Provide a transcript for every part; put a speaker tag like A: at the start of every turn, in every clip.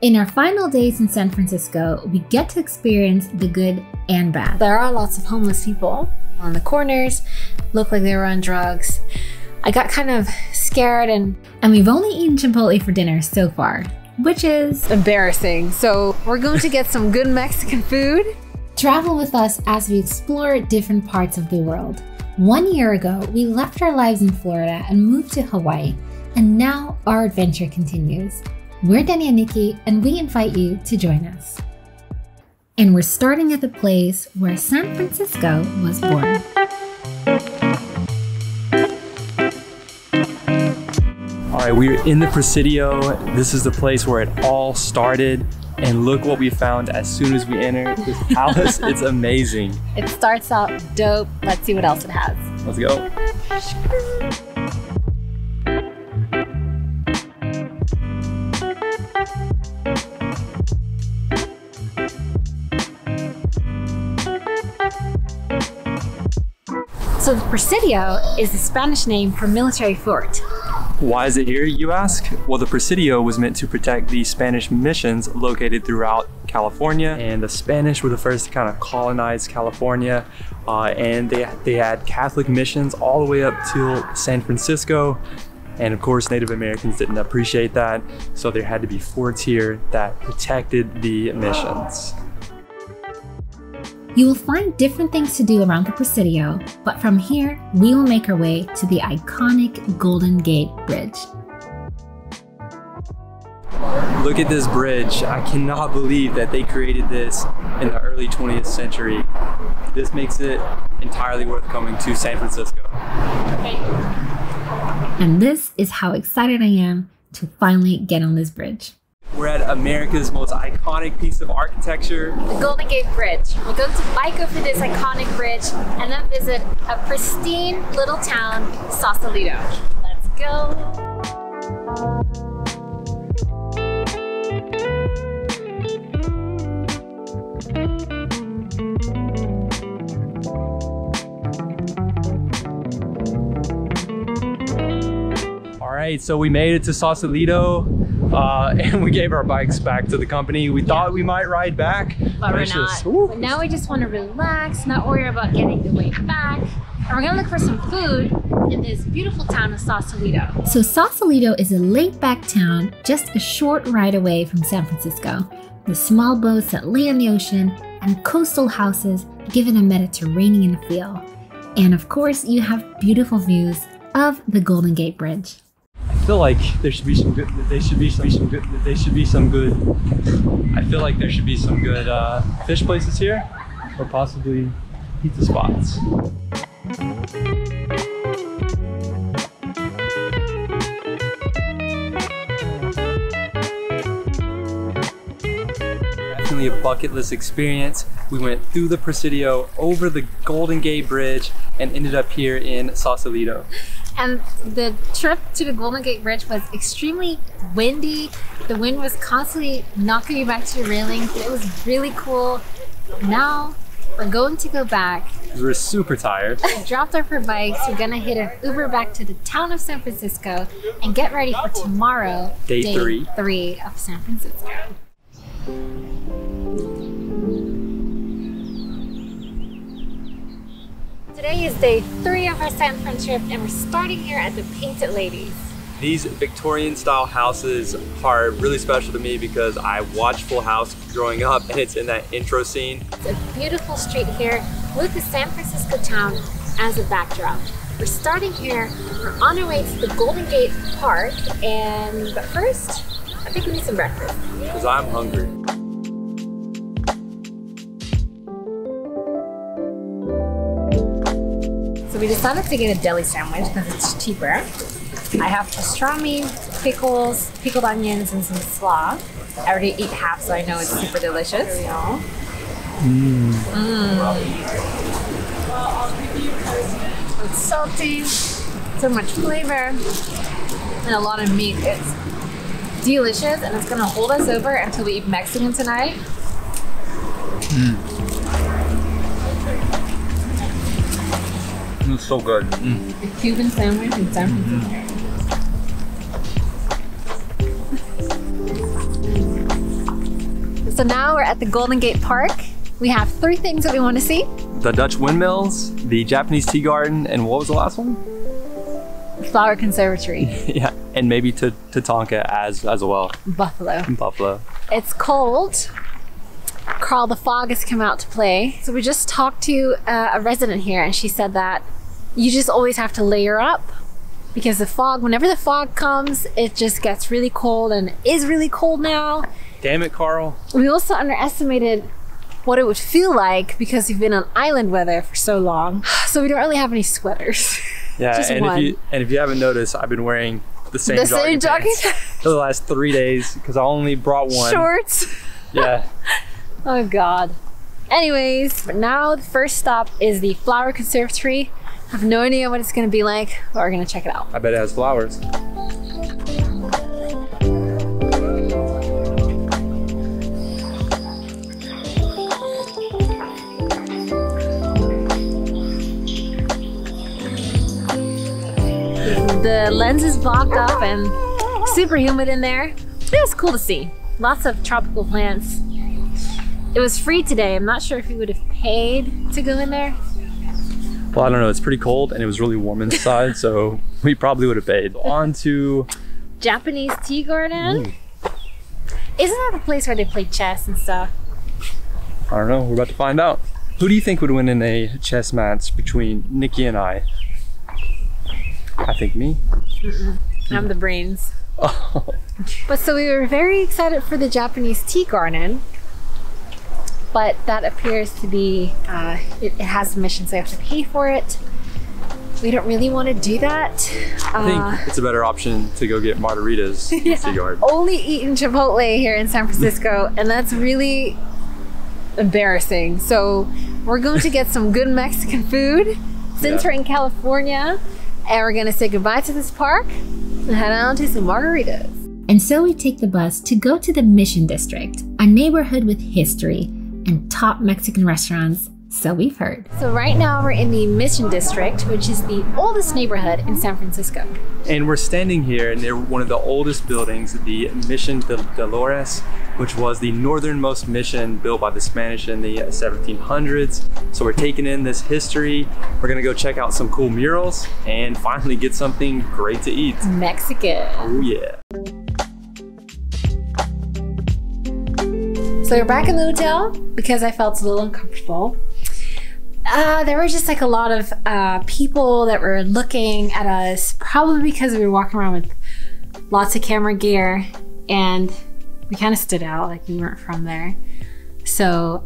A: In our final days in San Francisco, we get to experience the good and bad.
B: There are lots of homeless people on the corners, look like they were on drugs. I got kind of scared and
A: we've only eaten Chipotle for dinner so far, which is
B: embarrassing. So we're going to get some good Mexican food.
A: Travel with us as we explore different parts of the world. 1 year ago, we left our lives in Florida and moved to Hawaii, and now our adventure continues. We're Denny and Nikki, and we invite you to join us. And we're starting at the place where San Francisco was born.
C: All right, we're in the Presidio. This is the place where it all started. And look what we found as soon as we entered this palace. It's amazing.
B: It starts out dope. Let's see what else it has.
C: Let's go.
B: So the Presidio is the Spanish name for military fort.
C: Why is it here, you ask? Well, the Presidio was meant to protect the Spanish missions located throughout California, and the Spanish were the first to kind of colonize California, and they had Catholic missions all the way up to San Francisco, and of course Native Americans didn't appreciate that, so there had to be forts here that protected the missions.
A: You will find different things to do around the Presidio, but from here, we will make our way to the iconic Golden Gate Bridge.
C: Look at this bridge. I cannot believe that they created this in the early 20th century. This makes it entirely worth coming to San Francisco.
A: And this is how excited I am to finally get on this bridge.
C: We're at America's most iconic piece of architecture,
B: the Golden Gate Bridge. We're going to bike over this iconic bridge and then visit a pristine little town, Sausalito. Let's go.
C: All right, so we made it to Sausalito. And we gave our bikes back to the company. We thought we might ride back,
B: but we're not. But now we just want to relax, not worry about getting the way back. And we're gonna look for some food in this beautiful town of Sausalito.
A: So Sausalito is a laid-back town just a short ride away from San Francisco. The small boats that lay on the ocean and coastal houses give it a Mediterranean feel. And of course, you have beautiful views of the Golden Gate Bridge.
C: I feel like there should be some good. I feel like there should be some good fish places here, or possibly pizza spots. Definitely a bucket list experience. We went through the Presidio, over the Golden Gate Bridge, and ended up here in Sausalito.
B: And the trip to the Golden Gate Bridge was extremely windy. The wind was constantly knocking you back to the railing, but it was really cool. Now we're going to go back.
C: We're super tired.
B: We dropped off our bikes. We're gonna hit an Uber back to the town of San Francisco and get ready for tomorrow, day three of San Francisco. Today is day 3 of our San Fran trip, and we're starting here at the Painted Ladies.
C: These Victorian style houses are really special to me because I watched Full House growing up, and it's in that intro scene.
B: It's a beautiful street here with the San Francisco town as a backdrop. We're starting here, we're on our way to the Golden Gate Park, but first, I think we need some breakfast.
C: Because I'm hungry.
B: So we decided to get a deli sandwich because it's cheaper. I have pastrami, pickles, pickled onions, and some slaw. I already ate half, so I know it's super delicious. It's salty, so much flavor, and a lot of meat. It's delicious, and it's gonna hold us over until we eat Mexican tonight.
C: It's so good.
B: The Cuban sandwich in San Francisco. So now we're at the Golden Gate Park. We have 3 things that we want to see.
C: The Dutch windmills, the Japanese tea garden, and what was the last one?
B: Flower Conservatory.
C: Yeah, and maybe Tatanka as well.
B: Buffalo. It's cold. Carl the Fog has come out to play. So we just talked to a resident here, and she said that you just always have to layer up because the fog, whenever the fog comes, it just gets really cold, and it is really cold now.
C: Damn it, Carl.
B: We also underestimated what it would feel like because we've been on island weather for so long. So we don't really have any sweaters.
C: Yeah, if you haven't noticed, I've been wearing the same jogging pants for the last 3 days because I only brought one.
B: Shorts.
C: Yeah.
B: Oh God. Anyways, but now the first stop is the Flower Conservatory. I have no idea what it's gonna be like, but we're gonna check it out.
C: I bet it has flowers.
B: The lens is blocked up and super humid in there. It was cool to see. Lots of tropical plants. It was free today. I'm not sure if you would have paid to go in there.
C: Well, I don't know. It's pretty cold and it was really warm inside, so we probably would have paid. On to
B: Japanese tea garden. Isn't that the place where they play chess and stuff?
C: I don't know. We're about to find out. Who do you think would win in a chess match between Nikki and I? I think me.
B: I'm the brains. But so we were very excited for the Japanese tea garden, but that appears to be, it has admission, so you have to pay for it. We don't really want to do that.
C: I think it's a better option to go get margaritas in the tea garden.
B: Only eaten Chipotle here in San Francisco, and that's really embarrassing. So we're going to get some good Mexican food since we're in California. And we're gonna say goodbye to this park and head on to some margaritas.
A: And so we take the bus to go to the Mission District, a neighborhood with history and top Mexican restaurants, so we've heard.
B: So right now we're in the Mission District, which is the oldest neighborhood in San Francisco.
C: And we're standing here near one of the oldest buildings, the Mission de Dolores, which was the northernmost mission built by the Spanish in the 1700s. So we're taking in this history. We're gonna go check out some cool murals and finally get something great to eat.
B: Mexican.
C: Oh yeah.
B: So we're back in the hotel because I felt a little uncomfortable. There were just like a lot of people that were looking at us, probably because we were walking around with lots of camera gear and we kind of stood out like we weren't from there. So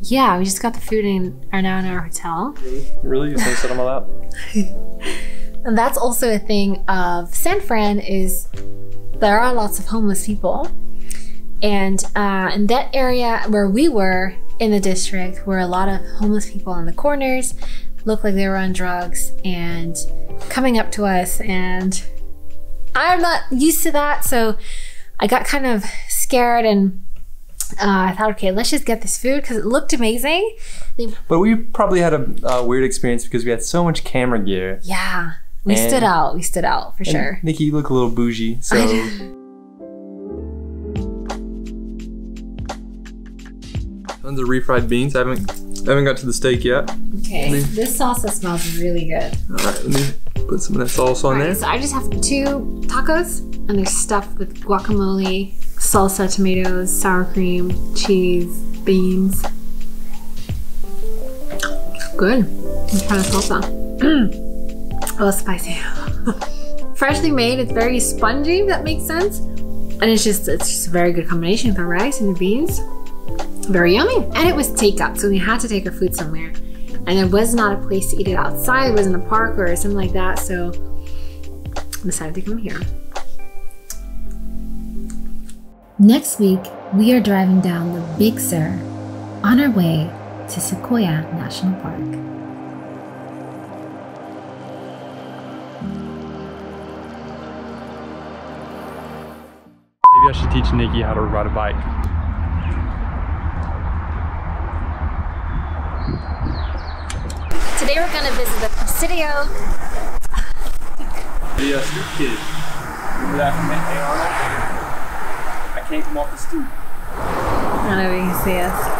B: yeah, we just got the food and are now in our hotel.
C: Really? You think sit on my lap?
B: And that's also a thing of San Fran, is there are lots of homeless people. And in that area where we were in the district were a lot of homeless people on the corners, looked like they were on drugs and coming up to us, and I'm not used to that, so I got kind of scared and I thought, okay, let's just get this food because it looked amazing.
C: But we probably had a weird experience because we had so much camera gear.
B: Yeah, we stood out for sure.
C: Nikki, you look a little bougie, so. Tons of refried beans. I haven't got to the steak yet.
B: Okay, this salsa smells really good.
C: All right, let me put some of that sauce on there.
B: So I just have 2 tacos, and they're stuffed with guacamole, salsa, tomatoes, sour cream, cheese, beans. Good. I'm trying to salsa. Oh, spicy. Freshly made. It's very spongy, if that makes sense. And it's just a very good combination with the rice and the beans. Very yummy. And it was takeout, so we had to take our food somewhere. And there was not a place to eat it outside. It wasn't a park or something like that, so I decided to come here.
A: Next week, we are driving down the Big Sur on our way to Sequoia National Park.
C: Maybe I should teach Nikki how to ride a bike.
B: Today we're gonna visit the Presidio.
C: The street kid. Remember that from AR? I can't come off the stoop.
B: I don't know if you can see us.